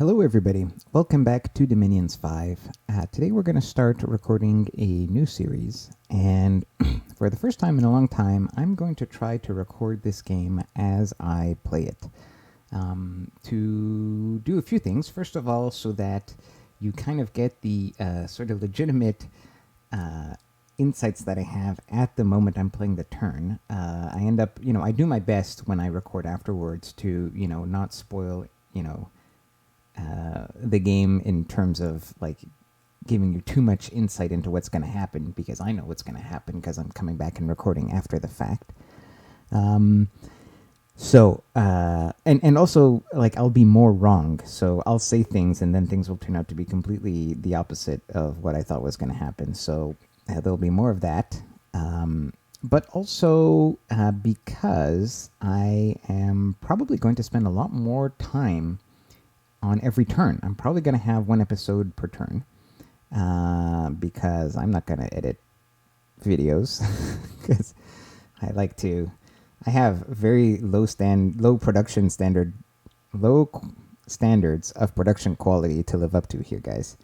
Hello everybody, welcome back to Dominions 5. Today we're going to start recording a new series, and for the first time in a long time, I'm going to try to record this game as I play it. To do a few things. First of all, so that you kind of get the sort of legitimate insights that I have at the moment I'm playing the turn. I end up, I do my best when I record afterwards to, not spoil, the game in terms of like giving you too much insight into what's going to happen, because I know what's going to happen because I'm coming back and recording after the fact. And also, like, I'll be more wrong. So I'll say things and then things will turn out to be completely the opposite of what I thought was going to happen. So there'll be more of that. But also because I am probably going to spend a lot more time on every turn. I'm probably going to have one episode per turn because I'm not going to edit videos because I have very low standards of production quality to live up to here, guys.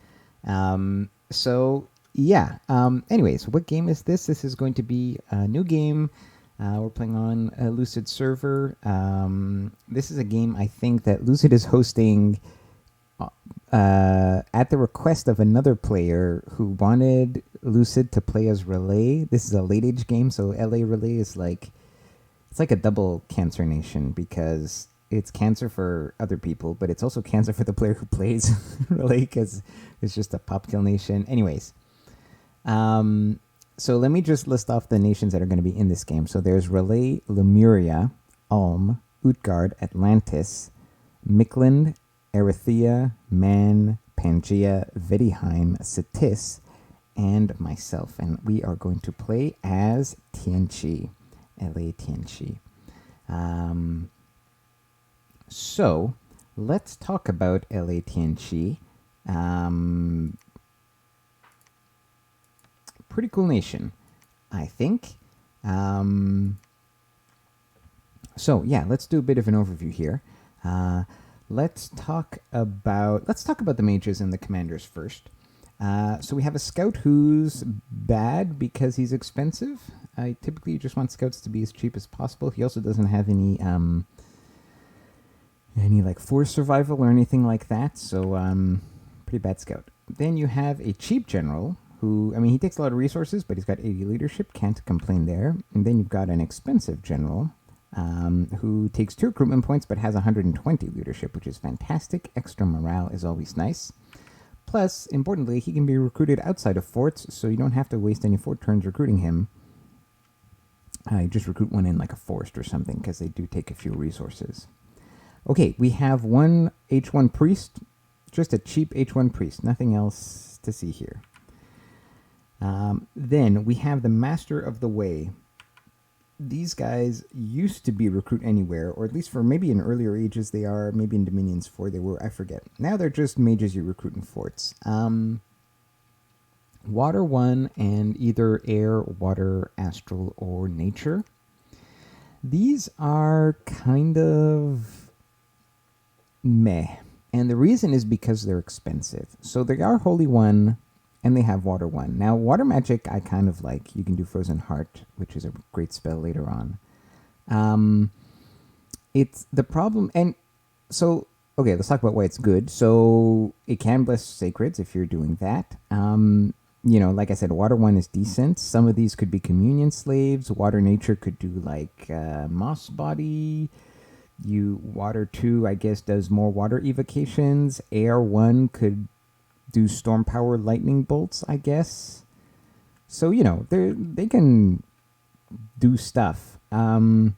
Anyways, what game is this? This is going to be a new game. We're playing on a Lucid server. This is a game I think that Lucid is hosting at the request of another player who wanted Lucid to play as Relay. This is a late age game, so LA Relay is it's like a double cancer nation, because it's cancer for other people, but it's also cancer for the player who plays Relay, because it's just a pop kill nation. Anyways, so let me just list off the nations that are going to be in this game. So there's Relay, Lemuria, Ulm, Utgard, Atlantis, Mikland, Erythea, Man, Pangea, Vedheim, Cetis, and myself. And we are going to play as Tianqi, LA Tianqi. So let's talk about LA Tianqi. Pretty cool nation, I think. Let's do a bit of an overview here. Let's talk about the mages and the commanders first. So we have a scout who's bad because he's expensive. I typically just want scouts to be as cheap as possible. He also doesn't have any like force survival or anything like that. So pretty bad scout. Then you have a cheap general who, he takes a lot of resources, but he's got 80 leadership, can't complain there. And then you've got an expensive general who takes 2 recruitment points, but has 120 leadership, which is fantastic. Extra morale is always nice. Plus, importantly, he can be recruited outside of forts, so you don't have to waste any fort turns recruiting him. You just recruit one in like a forest or something, because they do take a few resources. Okay, we have one H1 priest, just a cheap H1 priest, nothing else to see here. Then we have the Master of the Way. These guys used to be recruit anywhere, or at least for maybe in earlier ages they are, maybe in Dominions 4 they were, I forget. Now they're just mages you recruit in forts. Water 1 and either air, water, astral, or nature. These are kind of meh. And the reason is because they're expensive. So they are Holy 1, and they have Water 1. Now, Water Magic, I kind of like. You can do Frozen Heart, which is a great spell later on. It's the problem, and so, okay, let's talk about why it's good. So, it can bless Sacreds if you're doing that. Like I said, Water 1 is decent. Some of these could be Communion Slaves. Water Nature could do, like, Moss Body. Water 2, I guess, does more water evocations. Air 1 could do Storm Power Lightning Bolts, I guess. So, they can do stuff. My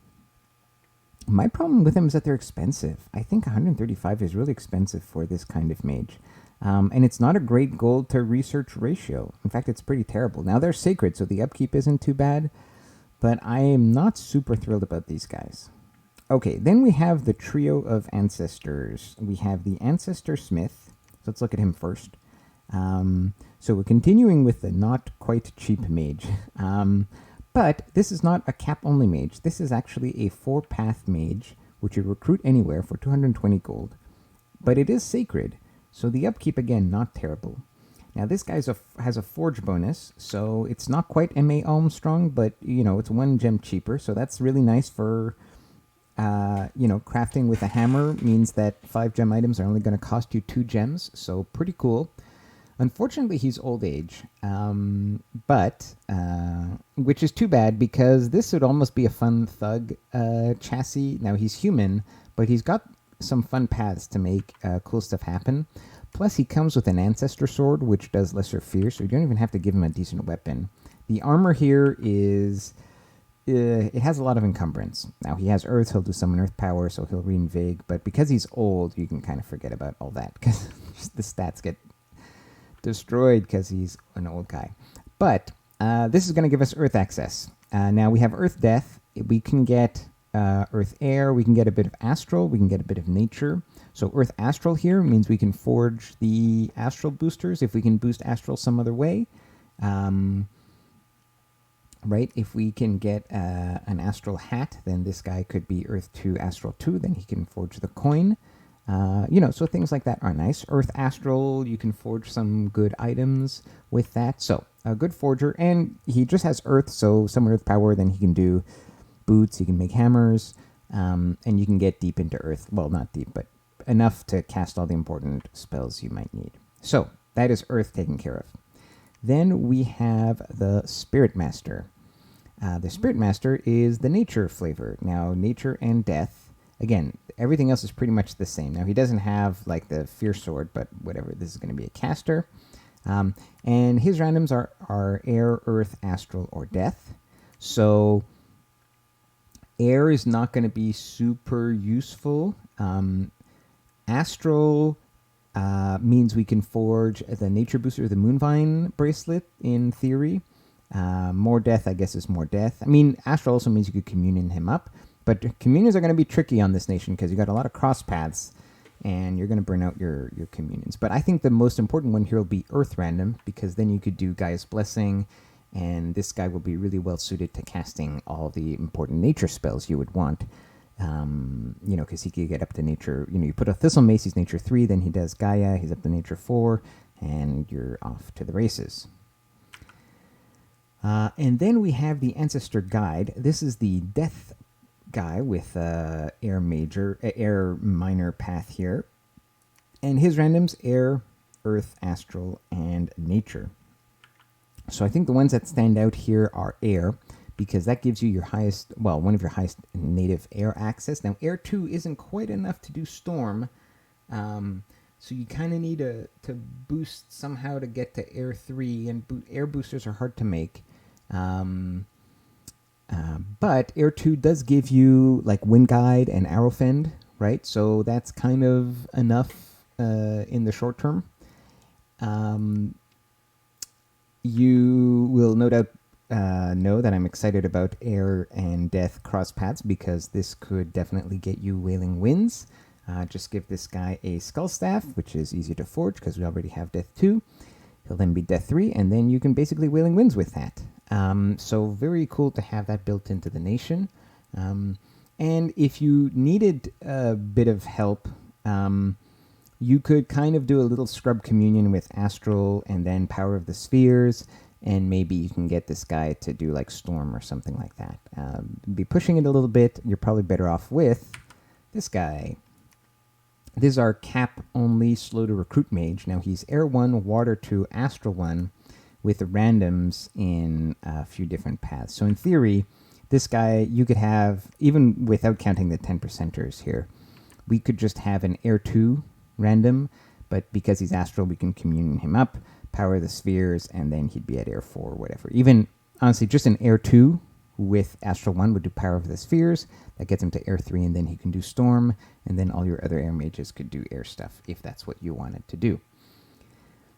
problem with them is that they're expensive. I think 135 is really expensive for this kind of mage. And it's not a great gold to research ratio. In fact, it's pretty terrible. Now, they're sacred, so the upkeep isn't too bad. But I am not super thrilled about these guys. Okay, then we have the trio of ancestors. We have the Ancestor Smith. So let's look at him first. So we're continuing with the not quite cheap mage. But this is not a cap-only mage. This is actually a 4-path mage, which you recruit anywhere for 220 gold. but it is sacred. So the upkeep, again, not terrible. Now this guy has a forge bonus, so it's not quite MA Ulm strong, but it's 1 gem cheaper, so that's really nice for crafting with a hammer. Means that 5 gem items are only going to cost you 2 gems, so pretty cool. Unfortunately, he's old age, but which is too bad because this would almost be a fun thug chassis. Now he's human, but he's got some fun paths to make cool stuff happen. Plus, he comes with an ancestor sword, which does lesser fear, so you don't even have to give him a decent weapon. The armor here is it has a lot of encumbrance. Now he has earth, he'll do summon earth power, so he'll reinvig. But because he's old, you can kind of forget about all that because the stats get destroyed because he's an old guy. But this is going to give us earth access. Now we have earth death. We can get earth air. We can get a bit of astral. We can get a bit of nature. So earth astral here means we can forge the astral boosters if we can boost astral some other way. Right? If we can get an astral hat, then this guy could be earth 2, astral 2. Then he can forge the coin. So things like that are nice. Earth Astral, you can forge some good items with that. So, a good forger. And he just has earth, so some earth power. Then he can do boots, he can make hammers, and you can get deep into earth. Well, not deep, but enough to cast all the important spells you might need. So, that is earth taken care of. Then we have the Spirit Master. The Spirit Master is the nature flavor. Now, nature and death. Again, everything else is pretty much the same. Now, he doesn't have, like, the Fierce Sword, but whatever. This is going to be a caster. And his randoms are air, earth, astral, or death. So, air is not going to be super useful. Astral means we can forge the nature booster, the Moonvine bracelet, in theory. More death, I guess, is more death. I mean, astral also means you could communion him up. But communions are going to be tricky on this nation because you got a lot of cross paths, and you're going to burn out your communions. But I think the most important one here will be Earth Random, because then you could do Gaia's Blessing, and this guy will be really well suited to casting all the important nature spells you would want. Because he could get up to nature. You put a Thistle Mace, he's nature 3, then he does Gaia, he's up to nature 4, and you're off to the races. And then we have the Ancestor Guide. This is the Death guy with air minor path here, and his randoms air, earth, astral, and nature. So I think the ones that stand out here are air, because that gives you one of your highest native air access. Now air 2 isn't quite enough to do storm, so you kind of need to boost somehow to get to air 3, and air boosters are hard to make. But Air 2 does give you like Wind Guide and Arrow Fend, right? So that's kind of enough in the short term. You will no doubt know that I'm excited about Air and Death cross paths, because this could definitely get you Wailing Winds. Just give this guy a Skull Staff, which is easy to forge because we already have Death 2. He'll then be Death 3, and then you can basically Wailing Winds with that. So very cool to have that built into the nation. And if you needed a bit of help, you could kind of do a little scrub communion with Astral and then Power of the Spheres, and maybe you can get this guy to do like Storm or something like that. Be pushing it a little bit. You're probably better off with this guy. This is our cap-only slow-to-recruit mage. Now, he's Air 1, Water 2, Astral 1, with the randoms in a few different paths. So, in theory, this guy, you could have, even without counting the 10%ers here, we could just have an Air 2 random, but because he's Astral, we can communion him up, Power the Spheres, and then he'd be at Air 4 or whatever. Even, honestly, just an Air 2 with Astral 1 would do Power of the Spheres. That gets him to Air 3, and then he can do Storm, and then all your other air mages could do air stuff, if that's what you wanted to do.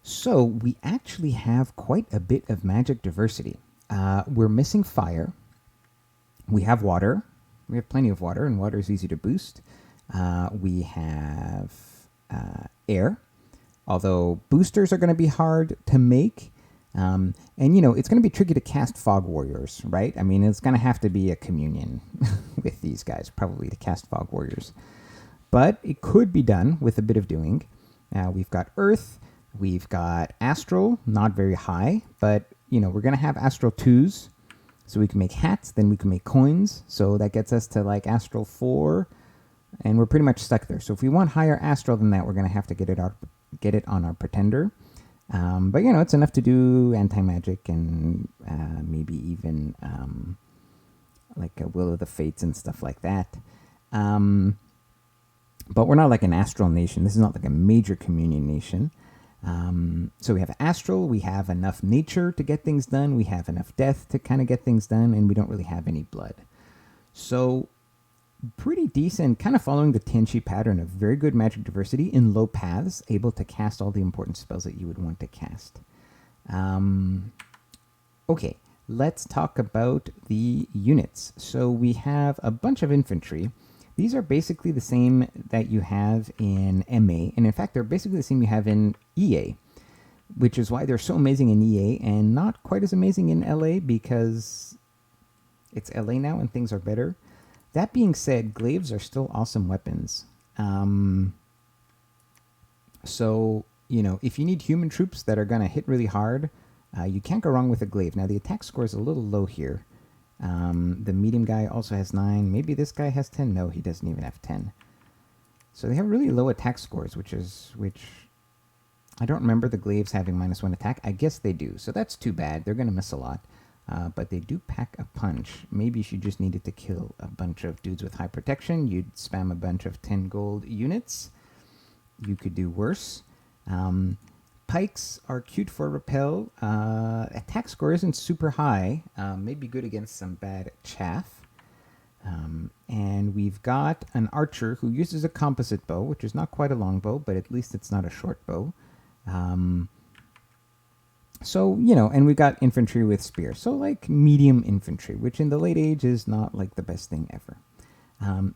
So, we actually have quite a bit of magic diversity. We're missing fire. We have water. We have plenty of water, and water is easy to boost. We have air, although boosters are going to be hard to make. And, it's going to be tricky to cast Fog Warriors, right? I mean, it's going to have to be a communion with these guys, probably, to cast Fog Warriors. but it could be done with a bit of doing. We've got Earth, we've got Astral, not very high, but we're going to have Astral 2s, so we can make hats, then we can make coins, so that gets us to like Astral 4, and we're pretty much stuck there. So if we want higher Astral than that, we're going to have to get it on our Pretender. But it's enough to do anti-magic and maybe even like a Will of the Fates and stuff like that. But we're not like an Astral nation. This is not like a major communion nation. So we have Astral, we have enough nature to get things done, we have enough death to kind of get things done, and we don't really have any blood. So pretty decent, kind of following the Tianqi pattern of very good magic diversity in low paths, able to cast all the important spells that you would want to cast. Okay, let's talk about the units. So we have a bunch of infantry. These are basically the same that you have in MA, and in fact, they're basically the same you have in EA, which is why they're so amazing in EA and not quite as amazing in LA, because it's LA now and things are better. That being said, glaives are still awesome weapons. So, if you need human troops that are going to hit really hard, you can't go wrong with a glaive. Now, the attack score is a little low here. The medium guy also has 9. Maybe this guy has 10. No, he doesn't even have 10. So they have really low attack scores, which I don't remember the glaives having -1 attack. I guess they do. So that's too bad. They're going to miss a lot. But they do pack a punch. Maybe if you just needed to kill a bunch of dudes with high protection, you'd spam a bunch of 10 gold units. You could do worse. Pikes are cute for repel. Attack score isn't super high. Maybe good against some bad chaff. And we've got an archer who uses a composite bow, which is not quite a long bow, but at least it's not a short bow. So, and we got infantry with spear. So like medium infantry, which in the late age is not like the best thing ever.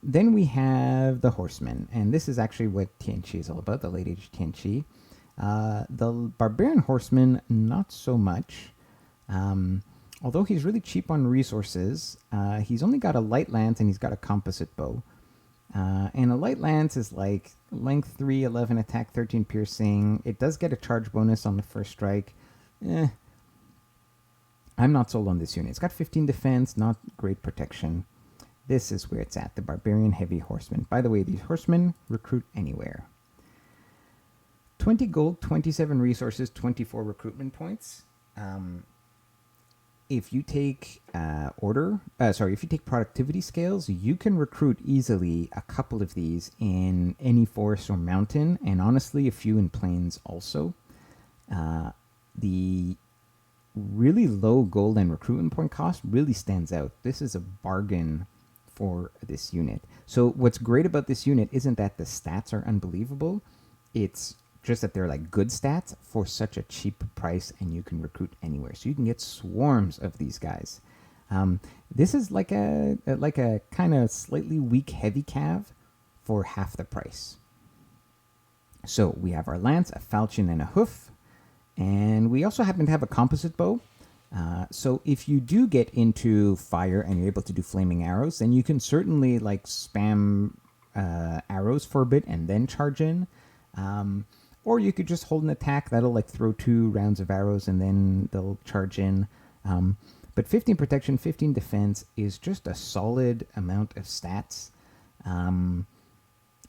Then we have the horsemen, and this is actually what Tianqi is all about, the late age Tianqi. The barbarian horseman, not so much. Although he's really cheap on resources, he's only got a light lance and he's got a composite bow. And a light lance is like length 3, 11 attack, 13 piercing. It does get a charge bonus on the first strike. I'm not sold on this unit. It's got 15 defense, not great protection. This is where it's at, the barbarian heavy horseman. By the way, these horsemen recruit anywhere. 20 gold, 27 resources, 24 recruitment points. If you take if you take productivity scales, you can recruit easily a couple of these in any forest or mountain, and honestly, a few in plains also. The really low gold and recruitment point cost really stands out. This is a bargain for this unit. So what's great about this unit isn't that the stats are unbelievable. It's just that they're like good stats for such a cheap price, and you can recruit anywhere. So you can get swarms of these guys. This is like a kind of slightly weak heavy cav for half the price. So we have our lance, a falchion, and a hoof. And we also happen to have a composite bow. So if you do get into fire and you're able to do flaming arrows, then you can certainly like spam arrows for a bit and then charge in. Or you could just hold an attack that'll like throw 2 rounds of arrows and then they'll charge in. But 15 protection, 15 defense is just a solid amount of stats.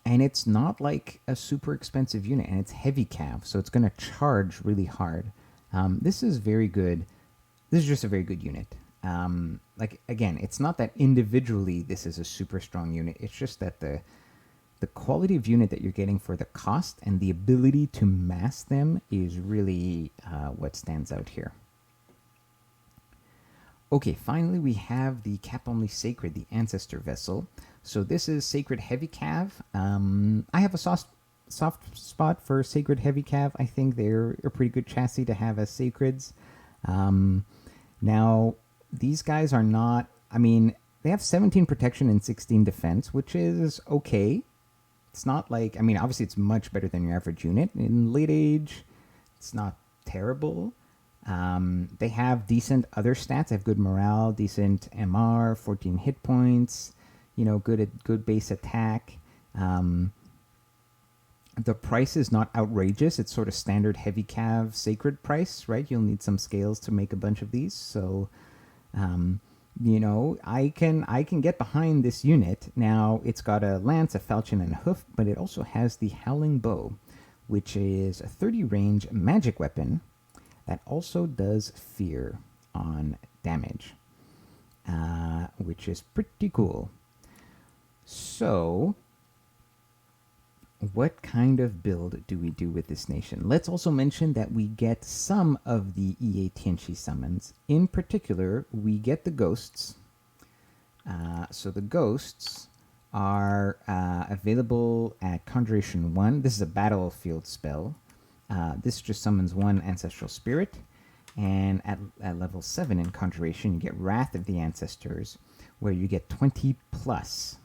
And it's not like a super expensive unit, and it's heavy cav, so it's going to charge really hard. This is very good. This is just a very good unit. Like, again, it's not that individually this is a super strong unit. It's just that the quality of unit that you're getting for the cost and the ability to mass them is really what stands out here. Okay, finally we have the Cap Only Sacred, the Ancestor Vessel. So this is Sacred Heavy Cav. I have a soft spot for Sacred Heavy Cav. I think they're a pretty good chassis to have as Sacreds. Now, these guys are not... I mean, they have 17 protection and 16 defense, which is okay. It's not like... I mean, obviously it's much better than your average unit. In late age, it's not terrible. They have decent other stats. They have good morale, decent MR, 14 hit points, good base attack. The price is not outrageous. It's sort of standard heavy cav sacred price, right? You'll need some scales to make a bunch of these. So, I can get behind this unit. Now, it's got a lance, a falchion, and a hoof, but it also has the howling bow, which is a 30 range magic weapon that also does fear on damage, which is pretty cool. So, what kind of build do we do with this nation? Let's also mention that we get some of the EA Tianchi summons. In particular, we get the ghosts. So the ghosts are available at Conjuration 1. This is a battlefield spell. This just summons one Ancestral Spirit. And at level 7 in Conjuration, you get Wrath of the Ancestors, where you get 20 plus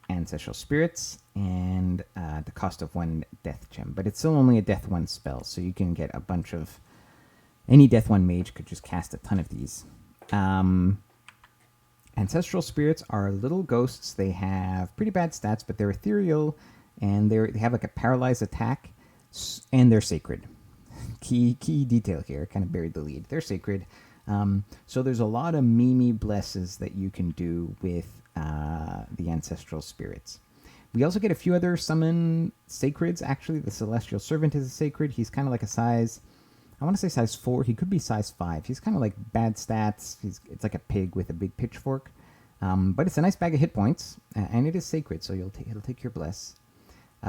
Ancestral Spirits and the cost of 1 Death Gem. But it's still only a Death 1 spell, so you can get a bunch of... Any Death 1 mage could just cast a ton of these. Ancestral Spirits are little ghosts. They have pretty bad stats, but they're ethereal, and they have like a paralyzed attack, and they're sacred. Key detail here, kind of buried the lead. They're sacred. So there's a lot of Mimi blesses that you can do with the Ancestral Spirits. We also get a few other summon sacreds, actually. The Celestial Servant is a sacred. He's kind of like a size... I want to say size 4. He could be size 5. He's kind of like bad stats. It's like a pig with a big pitchfork. But it's a nice bag of hit points, and it is sacred, so it'll take your bless.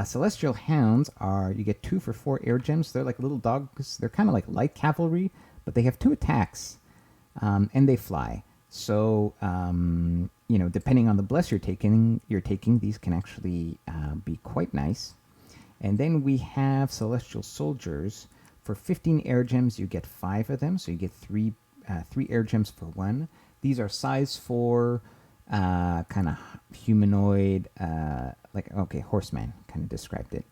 Celestial Hounds are... You get 2 for 4 air gems. They're like little dogs. They're kind of like light cavalry, but they have 2 attacks, and they fly. So, depending on the bless you're taking, these can actually be quite nice. And then we have Celestial Soldiers. For 15 air gems, you get 5 of them, so you get 3 air gems for 1. These are size 4, kind of humanoid, horseman, kind of described it,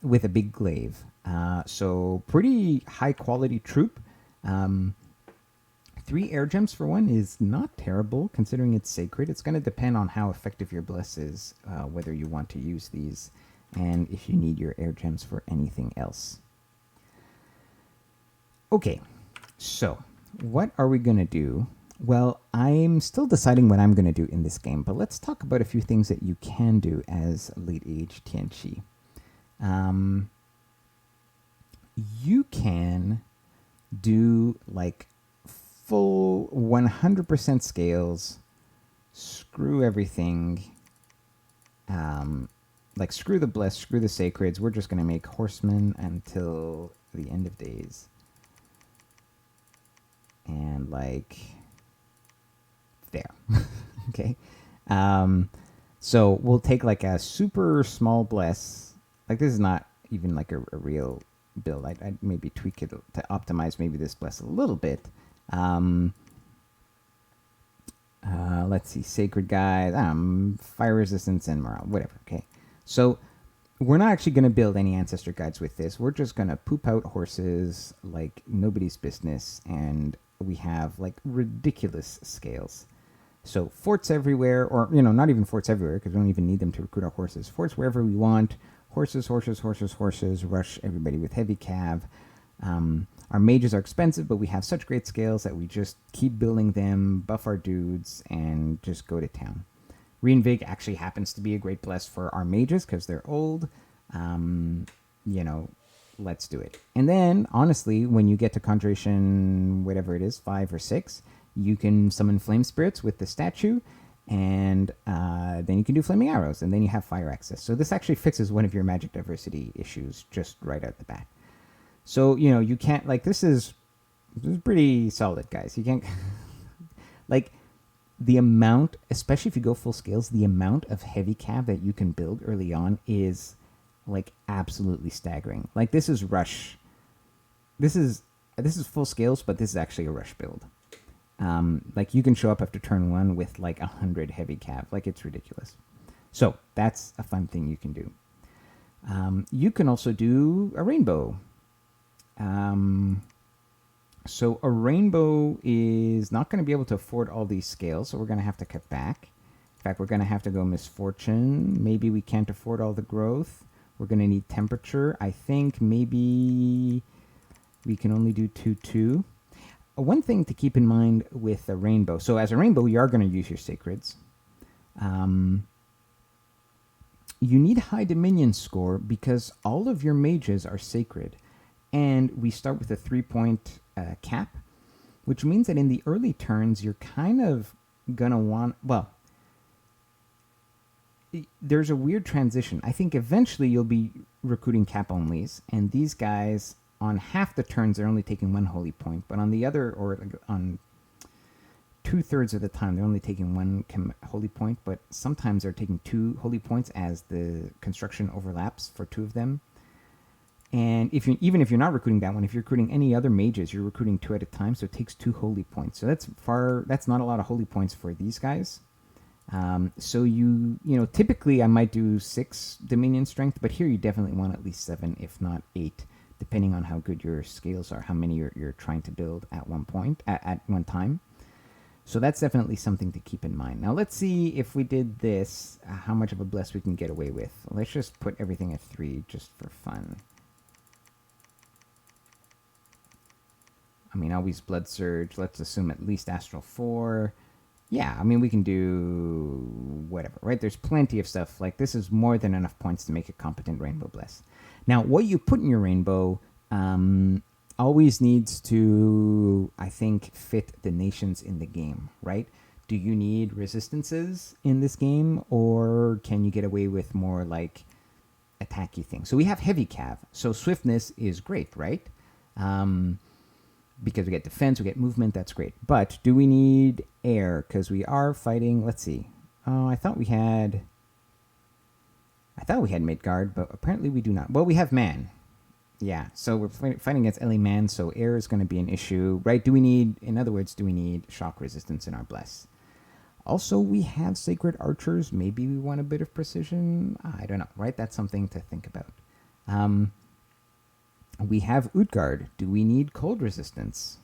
with a big glaive. So pretty high quality troop. 3 air gems for 1 is not terrible, considering it's sacred. It's going to depend on how effective your bless is, whether you want to use these, and if you need your air gems for anything else. Okay, so what are we going to do? Well, I'm still deciding what I'm going to do in this game, but let's talk about a few things that you can do as late age Tianchi. You can do like full 100% scales, screw everything, screw the bless, screw the sacreds. We're just going to make horsemen until the end of days. And there. Okay. So we'll take like a super small bless. Like this is not even like a real build. I'd maybe tweak it to optimize maybe this bless a little bit. Let's see, sacred guys, fire resistance and morale, whatever. Okay. So we're not actually going to build any ancestor guides with this. We're just going to poop out horses like nobody's business, and we have like ridiculous scales. So forts everywhere, or not even forts everywhere, because we don't even need them to recruit our horses. Forts wherever we want. Horses, rush everybody with heavy cav. Our mages are expensive, but we have such great scales that we just keep building them, buff our dudes, and just go to town. Reinvig actually happens to be a great bless for our mages because they're old. Let's do it. And then, honestly, when you get to Conjuration, whatever it is, 5 or 6, you can summon Flame Spirits with the statue, and then you can do Flaming Arrows, and then you have fire access. So this actually fixes one of your magic diversity issues just right out the bat. So, you can't, this is pretty solid, guys. You can't, the amount, especially if you go full scales, the amount of heavy cav that you can build early on is absolutely staggering. This is rush. This is full scales, but this is actually a rush build. You can show up after turn 1 with 100 heavy cav. It's ridiculous. So that's a fun thing you can do. You can also do a rainbow. So a rainbow is not going to be able to afford all these scales, so we're going to have to cut back. In fact, we're going to have to go misfortune. Maybe we can't afford all the growth. We're going to need temperature. I think maybe we can only do 2-2. One thing to keep in mind with a rainbow. So as a rainbow, you are going to use your sacreds. You need high dominion score because all of your mages are sacred. And we start with a 3-point cap, which means that in the early turns, you're kind of going to want... Well, there's a weird transition. I think eventually you'll be recruiting cap onlys, and these guys, on half the turns, they're only taking 1 holy point, but on the other, or on 2/3 of the time, they're only taking 1 holy point, but sometimes they're taking 2 holy points as the construction overlaps for 2 of them. And even if you're not recruiting that one, if you're recruiting any other mages, you're recruiting 2 at a time, so it takes 2 holy points. So that's not a lot of holy points for these guys. So typically I might do 6 dominion strength, but here you definitely want at least 7, if not 8, depending on how good your scales are, how many you're trying to build at one point, at one time. So that's definitely something to keep in mind. Now let's see if we did this, how much of a bless we can get away with. Let's just put everything at 3 just for fun. I mean, always Blood Surge. Let's assume at least Astral 4. Yeah, I mean, we can do whatever, right? There's plenty of stuff. Like, this is more than enough points to make a competent Rainbow Bless. Now, what you put in your Rainbow always needs to, I think, fit the nations in the game, right? Do you need resistances in this game, or can you get away with more, like, attacky things? So we have Heavy Cav, so Swiftness is great, right? Because we get defense, we get movement, that's great. But do we need air? Because we are fighting, let's see. Oh, I thought we had Midgard, but apparently we do not. Well, we have Man. Yeah, so we're fighting against LA Man, so air is going to be an issue, right? In other words, do we need shock resistance in our Bless? Also, we have Sacred Archers. Maybe we want a bit of precision. I don't know, right? That's something to think about. We have Utgard. Do we need cold resistance?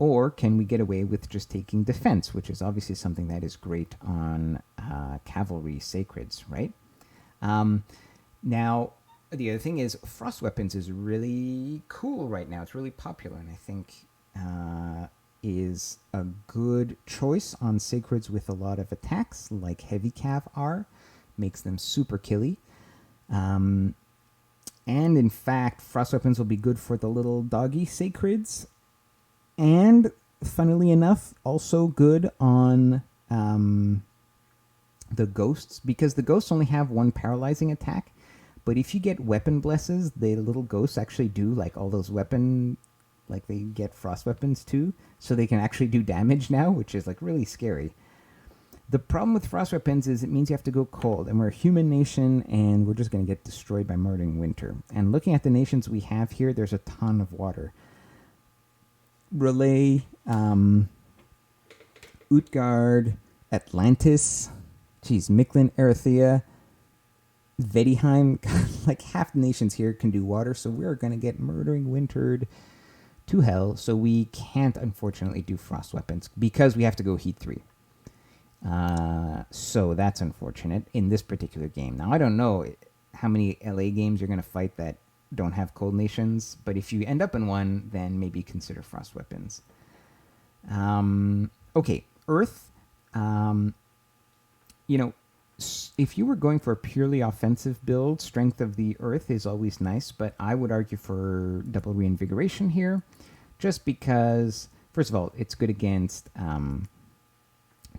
Or can we get away with just taking defense, which is obviously something that is great on cavalry sacreds, right? Now, the other thing is Frost Weapons is really cool right now. It's really popular, and I think is a good choice on sacreds with a lot of attacks, like Heavy Cav are. Makes them super killy. And in fact, Frost Weapons will be good for the little doggy sacreds. And, funnily enough, also good on the ghosts, because the ghosts only have 1 paralyzing attack. But if you get weapon blesses, the little ghosts actually do, like, all those weapon... Like, they get Frost Weapons, too. So they can actually do damage now, which is, like, really scary. The problem with Frost Weapons is it means you have to go cold, and we're a human nation, and we're just going to get destroyed by murdering winter. And looking at the nations we have here, there's a ton of water. Relay, Utgard, Atlantis, Miklin, Erythea, Vedheim. Like, half the nations here can do water, so we're going to get murdering wintered to hell. So we can't, unfortunately, do Frost Weapons because we have to go Heat 3. So that's unfortunate in this particular game. Now, I don't know how many LA games you're going to fight that don't have cold nations, but if you end up in one, then maybe consider Frost Weapons. Okay, Earth. If you were going for a purely offensive build, Strength of the Earth is always nice, but I would argue for double reinvigoration here, just because, first of all, it's good against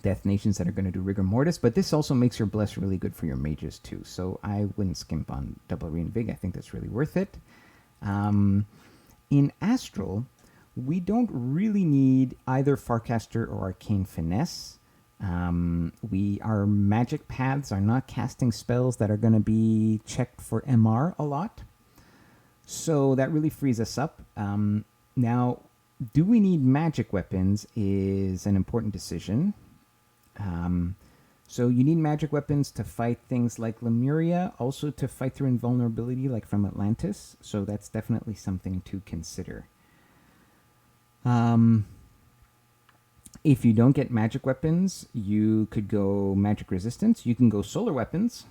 death nations that are going to do rigor mortis, but this also makes your bless really good for your mages too, so I wouldn't skimp on double reinvig. I think that's really worth it. In Astral, we don't really need either Farcaster or Arcane Finesse. Our magic paths are not casting spells that are going to be checked for MR a lot, so that really frees us up. Now, do we need magic weapons is an important decision. So you need magic weapons to fight things like Lemuria, also to fight through invulnerability like from Atlantis, so that's definitely something to consider. If you don't get magic weapons, you could go magic resistance. You can go solar weapons.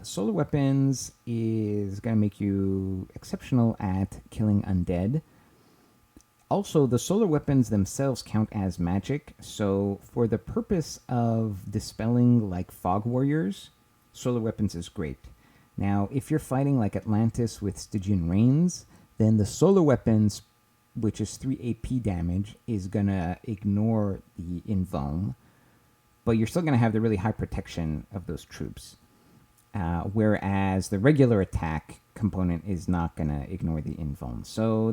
Solar weapons is going to make you exceptional at killing undead. Also, the solar weapons themselves count as magic, so for the purpose of dispelling like fog warriors, solar weapons is great. Now, if you're fighting like Atlantis with Stygian Rains, then the solar weapons, which is 3 AP damage, is going to ignore the invuln, but you're still going to have the really high protection of those troops. Whereas the regular attack component is not going to ignore the invuln. So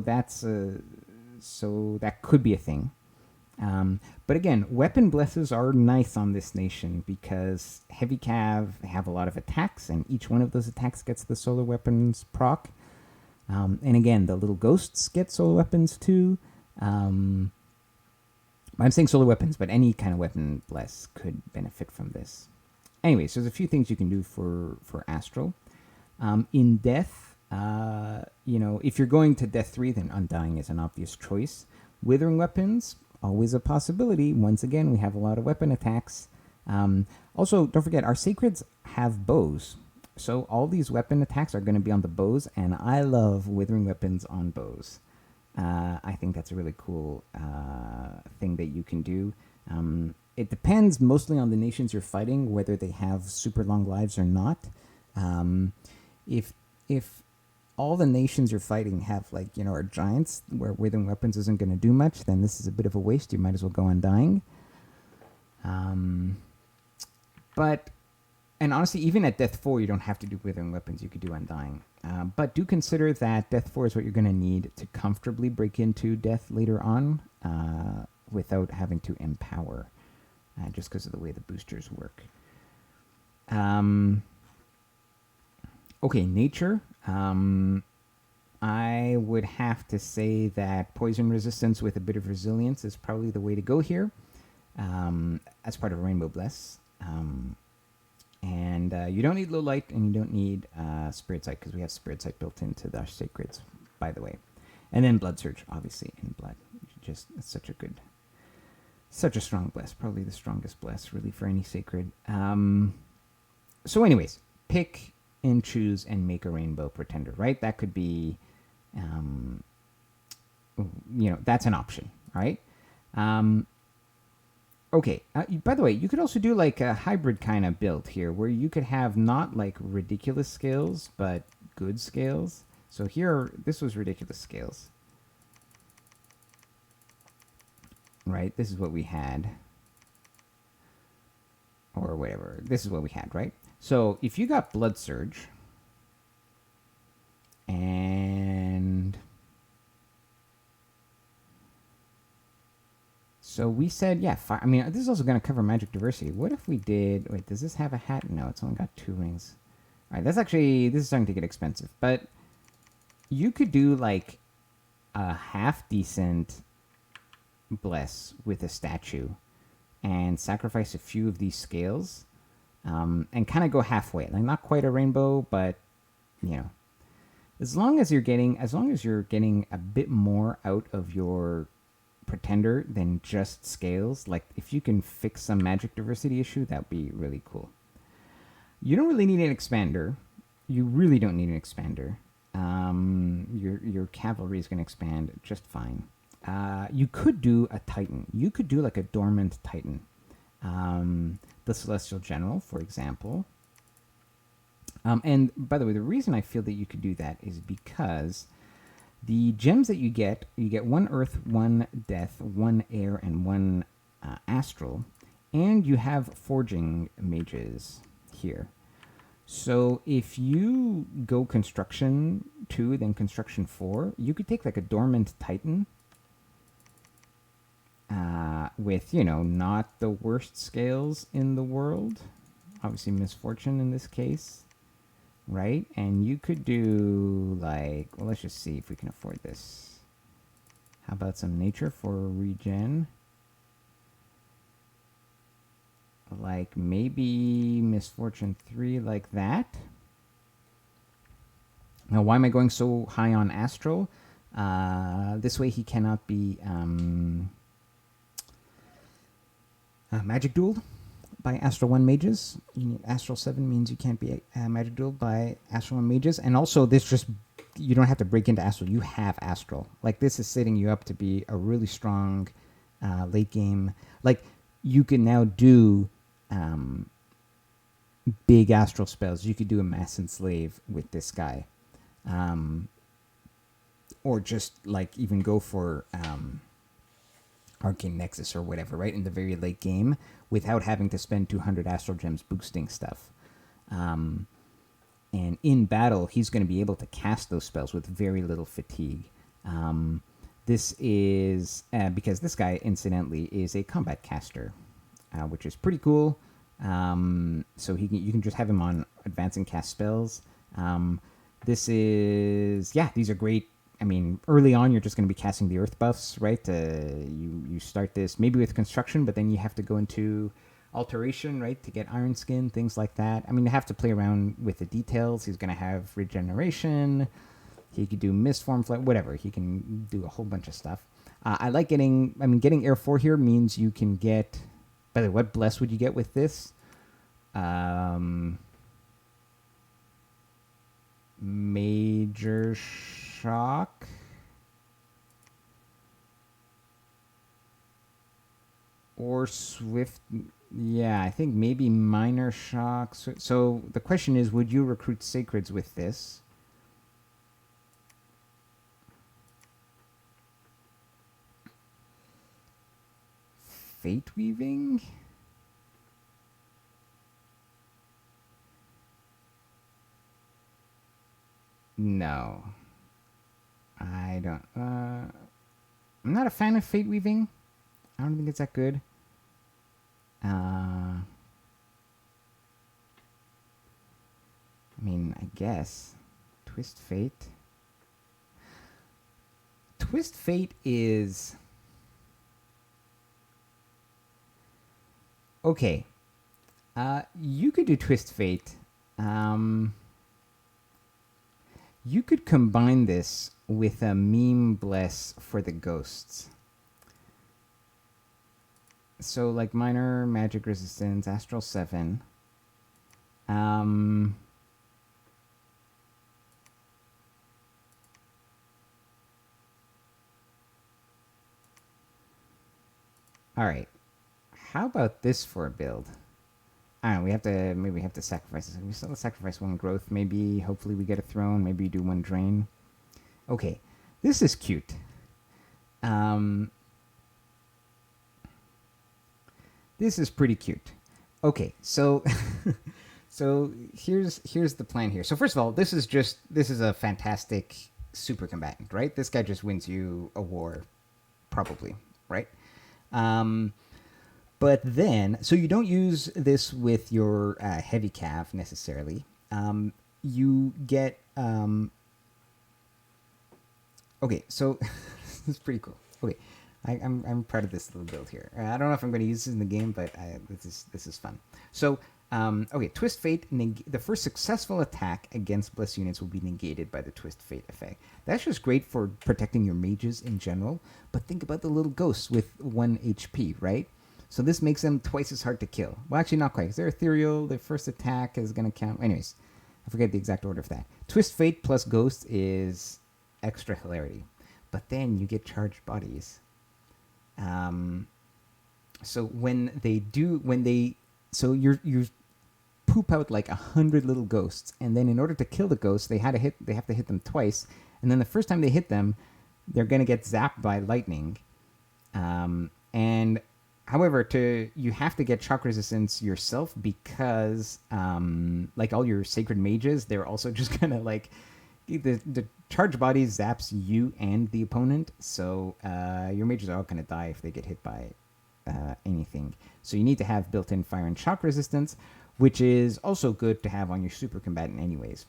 that could be a thing. But again, weapon blesses are nice on this nation because heavy cav have a lot of attacks, and each one of those attacks gets the solar weapons proc. And again, the little ghosts get solar weapons too. I'm saying solar weapons, but any kind of weapon bless could benefit from this. Anyways, there's a few things you can do for Astral. In Death, if you're going to Death 3, then Undying is an obvious choice. Withering Weapons, always a possibility. Once again, we have a lot of weapon attacks. Also, don't forget, our Sacreds have bows. So all these weapon attacks are going to be on the bows, and I love Withering Weapons on bows. I think that's a really cool thing that you can do. It depends mostly on the nations you're fighting, whether they have super long lives or not. If all the nations you're fighting have are giants where withering weapons isn't going to do much, then this is a bit of a waste. You might as well go Undying. And honestly, even at Death 4, you don't have to do withering weapons. You could do Undying. But do consider that Death 4 is what you're going to need to comfortably break into Death later on without having to empower. Just because of the way the boosters work. Okay, nature. I would have to say that poison resistance with a bit of resilience is probably the way to go here as part of Rainbow Bless. And you don't need low light, and you don't need Spirit Sight, because we have Spirit Sight built into the Sacreds, by the way. And then Blood Surge, obviously, in Blood. It's such a strong bless, probably the strongest bless really for any sacred. So anyways, pick and choose and make a rainbow pretender, right? That could be, that's an option, right? Okay, by the way, you could also do like a hybrid kind of build here where you could have not like ridiculous scales, but good scales. So here, this was ridiculous scales. Right, this is what we had, or whatever. This is what we had, right? So if you got Blood Surge, and so we said, yeah, I mean, this is also going to cover magic diversity. What if we did? Wait, does this have a hat? No, it's only got 2 rings. All right, this is starting to get expensive, but you could do like a half decent bless with a statue and sacrifice a few of these scales and kind of go halfway, like not quite a rainbow, but as long as you're getting a bit more out of your pretender than just scales, like if you can fix some magic diversity issue, that'd be really cool. You don't really need an expander. You really don't need an expander. Your cavalry is going to expand just fine. You could do a Titan. You could do like a dormant Titan. The Celestial General, for example. And by the way, the reason I feel that you could do that is because the gems that you get 1 Earth, 1 Death, 1 Air, and 1 Astral. And you have Forging Mages here. So if you go Construction 2, then Construction 4, you could take like a Dormant Titan with, not the worst scales in the world. Obviously Misfortune in this case, right? And you could do like, well, let's just see if we can afford this. How about some Nature for regen? Like maybe Misfortune 3 like that. Now, why am I going so high on Astral? This way he cannot be Magic dueled by Astral 1 mages. Astral 7 means you can't be magic dueled by Astral 1 mages. And also, this just, you don't have to break into Astral. You have Astral. Like, this is setting you up to be a really strong late game. Like, you can now do big Astral spells. You could do a Mass Enslave with this guy. Or just, like, even go for Arcane Nexus or whatever, right, in the very late game without having to spend 200 Astral Gems boosting stuff. And in battle, he's going to be able to cast those spells with very little fatigue. This is because this guy, incidentally, is a combat caster, which is pretty cool. So you can just have him on advance and cast spells. These are great. I mean, early on, you're just going to be casting the earth buffs, right? You start this maybe with construction, but then you have to go into alteration, right, to get iron skin, things like that. I mean, you have to play around with the details. He's going to have regeneration. He could do mist form, whatever. He can do a whole bunch of stuff. I like getting Air 4 here means you can get, by the way, what bless would you get with this? Major shock. Or swift. Yeah, I think maybe minor shock. So the question is, would you recruit sacreds with this? Fate weaving? No. I don't. I'm not a fan of fate weaving. I don't think it's that good. I mean, I guess. Twist Fate. Twist Fate is... Okay. You could do Twist Fate. You could combine this with a meme bless for the ghosts. So, like, minor magic resistance, Astral 7. Alright. How about this for a build? I don't know, maybe we have to sacrifice this. We still sacrifice one growth, maybe. Hopefully we get a throne. Maybe do one drain. Okay. This is cute. This is pretty cute. Okay, so so here's the plan here. So first of all, this is a fantastic super combatant, right? This guy just wins you a war, probably, right? But then, so you don't use this with your heavy cav necessarily. You get okay, so this is pretty cool. Okay, I'm proud of this little build here. I don't know if I'm going to use this in the game, but this is fun. So okay, Twist Fate. The first successful attack against Bless units will be negated by the Twist Fate effect. That's just great for protecting your mages in general. But think about the little ghosts with 1 HP, right? So this makes them twice as hard to kill. Well, actually, not quite, because they're ethereal. Their first attack is going to count. Anyways, I forget the exact order of that. Twist Fate plus Ghost is extra hilarity. But then you get charged bodies. So you poop out like 100 little ghosts, and then in order to kill the ghosts, they have to hit them twice, and then the first time they hit them, they're going to get zapped by lightning. And however, you have to get shock resistance yourself because, like all your sacred mages, they're also just gonna like the charge body zaps you and the opponent. So your mages are all gonna die if they get hit by anything. So you need to have built-in fire and shock resistance, which is also good to have on your super combatant, anyways.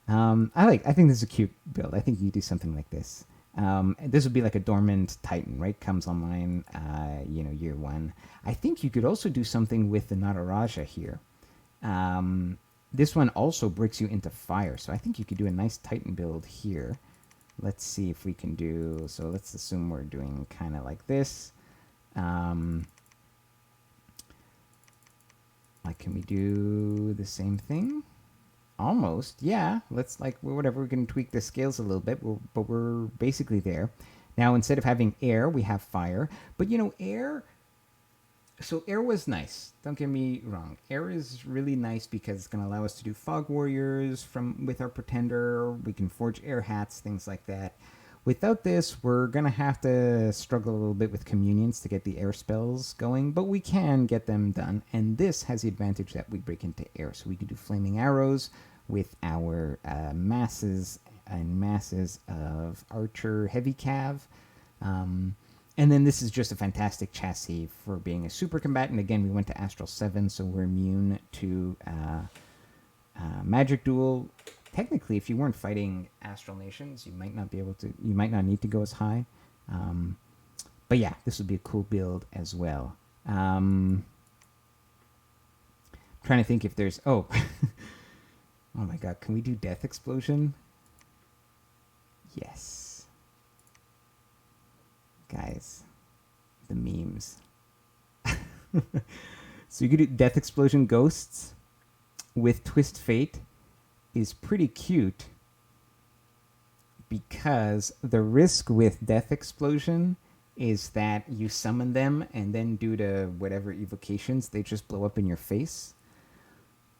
I think this is a cute build. I think you do something like this. This would be like a dormant titan, right? Comes online, year 1. I think you could also do something with the Nataraja here. This one also breaks you into fire, so I think you could do a nice titan build here. Let's see if we can do... So let's assume we're doing kind of like this. Like, can we do the same thing? Almost, yeah. Let's like whatever. We can tweak the scales a little bit, but we're basically there. Now, instead of having air, we have fire. But air. So air was nice. Don't get me wrong. Air is really nice because it's going to allow us to do fog warriors from with our pretender. We can forge air hats, things like that. Without this, we're going to have to struggle a little bit with communions to get the air spells going, but we can get them done. And this has the advantage that we break into air. So we can do flaming arrows with our masses and masses of archer heavy cav. And then this is just a fantastic chassis for being a super combatant. Again, we went to Astral 7, so we're immune to magic duel. Technically, if you weren't fighting Astral Nations, you might not be able to. You might not need to go as high. But yeah, this would be a cool build as well. Trying to think if there's. Oh, oh my god! Can we do Death Explosion? Yes, guys, the memes. So you could do Death Explosion Ghosts with Twist Fate. Is pretty cute because the risk with Death Explosion is that you summon them and then due to whatever evocations they just blow up in your face.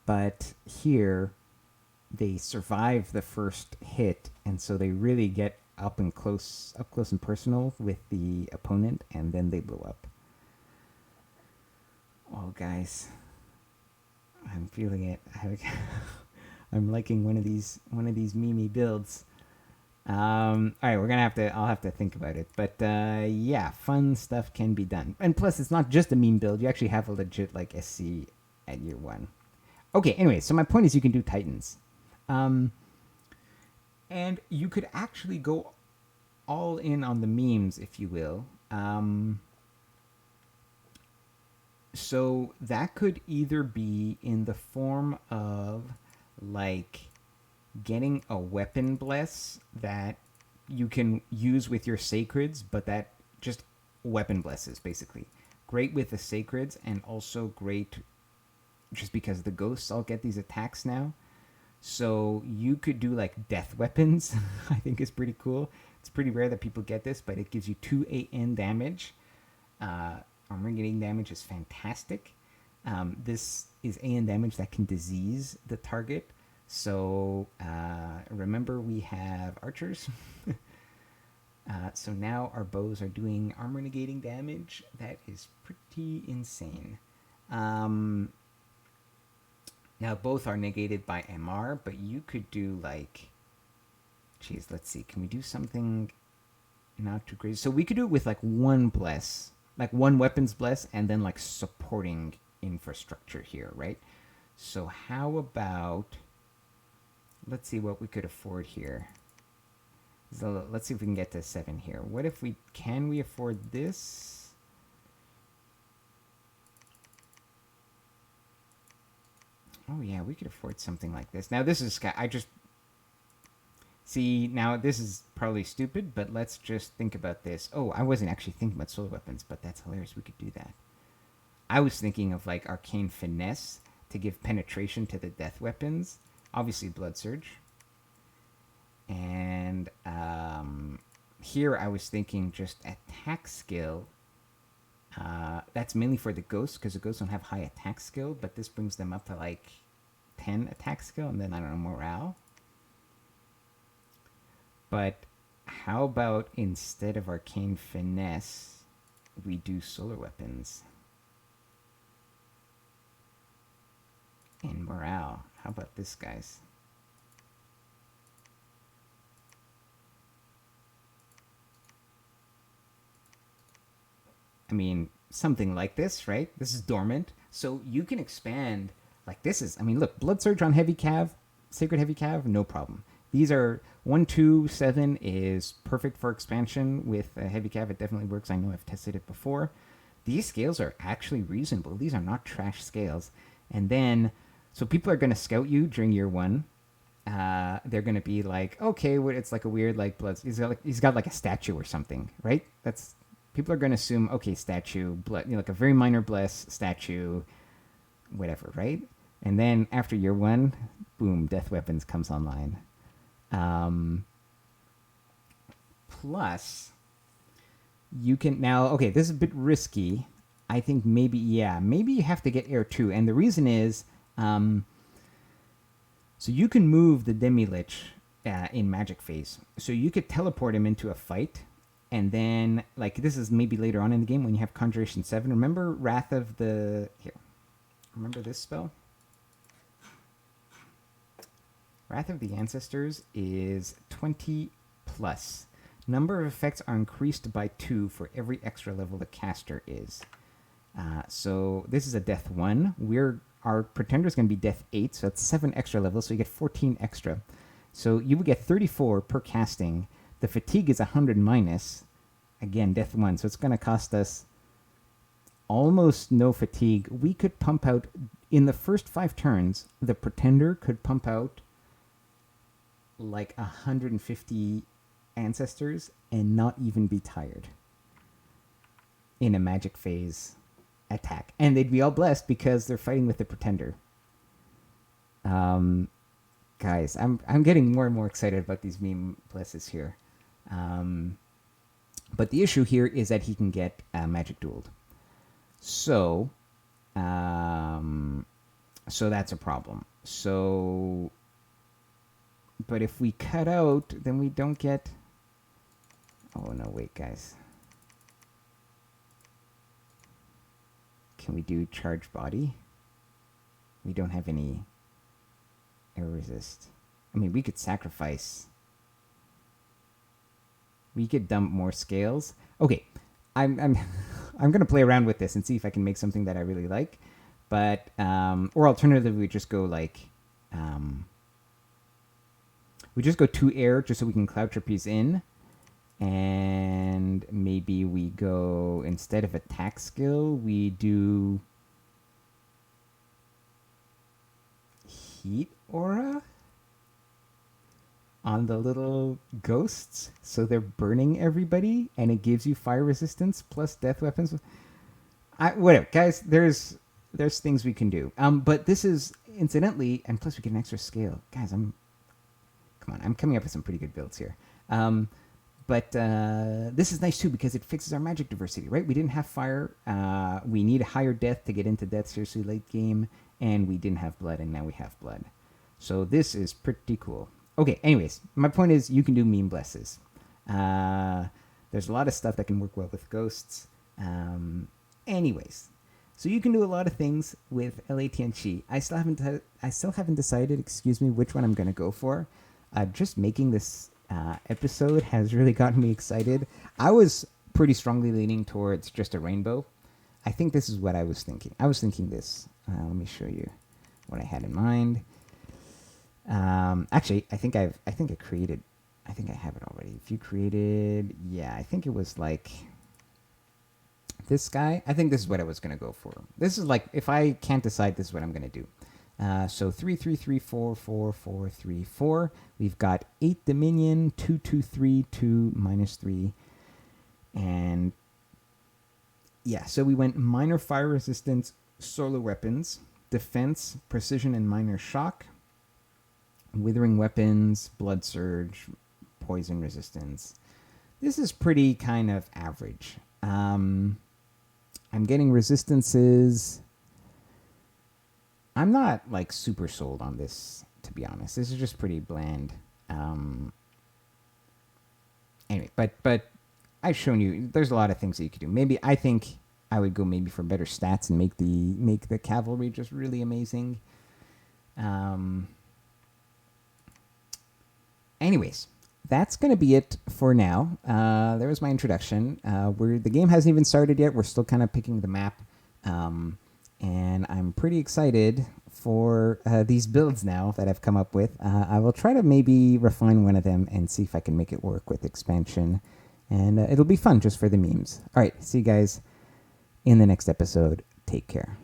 But here they survive the first hit, and so they really get up close and personal with the opponent, and then they blow up. Oh guys, I'm feeling it. I'm liking one of these meme builds. All right, I'll have to think about it. But yeah, fun stuff can be done. And plus, it's not just a meme build. You actually have a legit like SC at year 1. Okay, anyway, so my point is you can do Titans. And you could actually go all in on the memes, if you will. So that could either be in the form of like getting a weapon bless that you can use with your sacreds, but that just weapon blesses basically. Great with the sacreds, and also great just because the ghosts all get these attacks now. So you could do like death weapons. I think is pretty cool. It's pretty rare that people get this, but it gives you 2 AN damage. Armor getting damage is fantastic. This is AN damage that can disease the target. So remember, we have archers. So now our bows are doing armor negating damage. That is pretty insane. Now both are negated by MR, but you could do like, geez, let's see. Can we do something not too crazy? So we could do it with like one bless, like one weapons bless, and then like supporting infrastructure here, right? So how about, let's see what we could afford here. So let's see if we can get to 7 here. What if can we afford this? Oh yeah, we could afford something like this. Now this is, now this is probably stupid, but let's just think about this. Oh, I wasn't actually thinking about solar weapons, but that's hilarious. We could do that. I was thinking of like Arcane Finesse to give penetration to the death weapons. Obviously Blood Surge. And here I was thinking just attack skill. That's mainly for the ghosts, because the ghosts don't have high attack skill, but this brings them up to like 10 attack skill, and then I don't know, morale. But how about instead of Arcane Finesse, we do solar weapons and morale? How about this, guys? I mean, something like this, right? This is dormant. So you can expand, like this is, I mean, look, Blood Surge on Heavy Cav, Sacred Heavy Cav, no problem. These are 1, 2, 7 is perfect for expansion with Heavy Cav. It definitely works. I know I've tested it before. These scales are actually reasonable. These are not trash scales. And then, so people are going to scout you during year 1. They're going to be like, okay, it's like a weird, like, blood. He's got like a statue or something, right? People are going to assume, okay, statue, blood, like a very minor bless statue, whatever, right? And then after year 1, boom, Death Weapons comes online. Plus, you can now, okay, this is a bit risky. I think maybe you have to get Air 2. And the reason is, so you can move the Demi-Lich in Magic Phase. So you could teleport him into a fight. And then, like, this is maybe later on in the game when you have Conjuration 7. Remember Wrath of the... Here. Remember this spell? Wrath of the Ancestors is 20 plus. Number of effects are increased by 2 for every extra level the caster is. So this is a Death 1. Our Pretender is going to be Death 8, so that's 7 extra levels, so you get 14 extra. So you would get 34 per casting. The fatigue is 100 minus. Again, Death 1, so it's going to cost us almost no fatigue. We could pump out, in the first 5 turns, the Pretender could pump out like 150 Ancestors and not even be tired in a Magic Phase attack. And they'd be all blessed because they're fighting with the Pretender. Guys, I'm getting more and more excited about these meme blesses here. But the issue here is that he can get Magic Dueled. So that's a problem. So, but if we cut out, then we don't get... Oh, no, wait, guys. Can we do Charge Body? We don't have any air resist. I mean, we could sacrifice. We could dump more scales. Okay, I'm going to play around with this and see if I can make something that I really like. But, or alternatively, we just go like, we just go 2 air just so we can Cloud Trapeze in. And maybe we go, instead of attack skill, we do Heat Aura on the little ghosts. So they're burning everybody and it gives you fire resistance plus death weapons. Whatever, guys, there's things we can do. But this is, incidentally, and plus we get an extra scale. Guys, I'm coming up with some pretty good builds here. But this is nice, too, because it fixes our magic diversity, right? We didn't have fire. We need a higher death to get into death seriously late game. And we didn't have blood, and now we have blood. So this is pretty cool. Okay, anyways, my point is you can do meme blesses. There's a lot of stuff that can work well with ghosts. Anyways, so you can do a lot of things with LATNC. I still haven't decided, which one I'm going to go for. Just making this... episode has really gotten me excited. I was pretty strongly leaning towards just a rainbow. I think this is what I was thinking. I was thinking this. Let me show you what I had in mind. Actually, I think I have it already. If you created, I think it was like this guy. I think this is what I was going to go for. This is like, if I can't decide, this is what I'm going to do. So 3, 3, 3, 4, 4, 4, 3, 4. We've got 8 Dominion, 2, 2, 3, 2, -3. And so we went minor fire resistance, solar weapons, defense, precision, and minor shock, withering weapons, blood surge, poison resistance. This is pretty kind of average. I'm getting resistances. I'm not like super sold on this, to be honest. This is just pretty bland. Anyway, but I've shown you there's a lot of things that you could do. Maybe I think I would go maybe for better stats and make the cavalry just really amazing. Anyways, that's going to be it for now. There was my introduction. The game hasn't even started yet. We're still kind of picking the map. And I'm pretty excited for these builds now that I've come up with. I will try to maybe refine one of them and see if I can make it work with expansion. And it'll be fun just for the memes. All right, see you guys in the next episode. Take care.